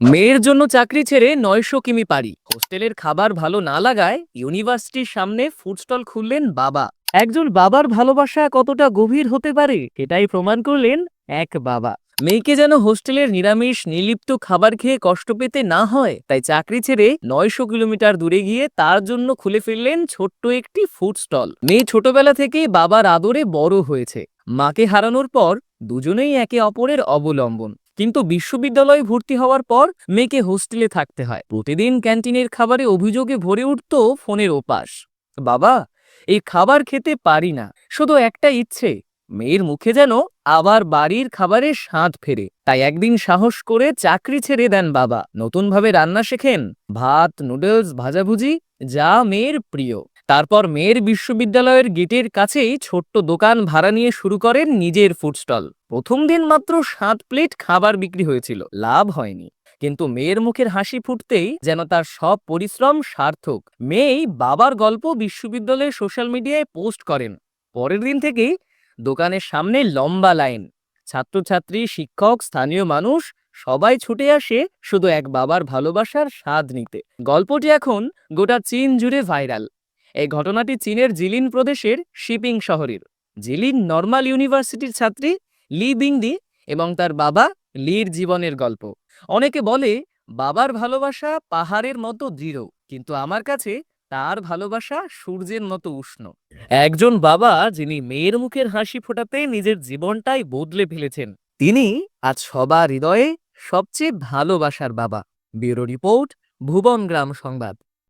মেয়ের জন্য চাকরি ছেড়ে ৯০০ কিমি পাড়ি। হোস্টেলের খাবার ভালো না লাগায় ইউনিভার্সিটির সামনে ফুড স্টল খুললেন বাবা। একজন বাবার ভালোবাসা কতটা গভীর হতে পারে এটাই প্রমাণ করলেন এক বাবা। মেয়েকে যেন হোস্টেলের নিরামিষ নির্লিপ্ত খাবার খেয়ে কষ্ট পেতে না হয়, তাই চাকরি ছেড়ে ৯০০ কিলোমিটার দূরে গিয়ে তার জন্য খুলে ফেললেন ছোট্ট একটি ফুড স্টল। মেয়ে ছোটবেলা থেকেই বাবার আদরে বড় হয়েছে। মাকে হারানোর পর দুজনেই একে অপরের অবলম্বন। কিন্তু বিশ্ববিদ্যালয়ে ভর্তি হওয়ার পর মেয়েকে হোস্টেলে থাকতে হয়। প্রতিদিন ক্যান্টিনের খাবারে অভিযোগে ভরে উঠত ফোনের ওপাশ। বাবা, এই খাবার খেতে পারি না। শুধু একটা ইচ্ছে, মেয়ের মুখে যেন আবার বাড়ির খাবারের স্বাদ ফেরে। তাই একদিন সাহস করে চাকরি ছেড়ে দেন বাবা। নতুনভাবে রান্না শেখেন, ভাত, নুডলস, ভাজাভুজি, যা মেয়ের প্রিয়। তারপর মেয়ের বিশ্ববিদ্যালয়ের গেটের কাছেই ছোট্ট দোকান ভাড়া নিয়ে শুরু করেন নিজের ফুড স্টল। প্রথম দিন মাত্র 7 প্লেট খাবার বিক্রি হয়েছিল, লাভ হয়নি। কিন্তু মেয়ের মুখের হাসি ফুটতেই যেন তার সব পরিশ্রম সার্থক। মেয়েই বাবার গল্প বিশ্ববিদ্যালয়ের সোশ্যাল মিডিয়ায় পোস্ট করেন। পরের দিন থেকেই দোকানের সামনে লম্বা লাইন। ছাত্রছাত্রী, শিক্ষক, স্থানীয় মানুষ সবাই ছুটে আসে শুধু এক বাবার ভালোবাসার স্বাদ নিতে। গল্পটি এখন গোটা চীন জুড়ে ভাইরাল। এই ঘটনাটি চীনের জিলিন প্রদেশের শিপিং শহরের জিলিন নর্মাল ইউনিভার্সিটির ছাত্রী লি বিংদি এবং তার বাবা লির জীবনের গল্প। অনেকে বলে বাবার ভালোবাসা পাহাড়ের মতো দৃঢ়, কিন্তু আমার কাছে তার ভালোবাসা সূর্যের মতো উষ্ণ। একজন বাবা যিনি মেয়ের মুখের হাসি ফোটাতে নিজের জীবনটাই বদলে ফেলেছেন, তিনি আজ সবার হৃদয়ে সবচেয়ে ভালোবাসার বাবা। ব্যুরো রিপোর্ট, ভুবন গ্রাম সংবাদ।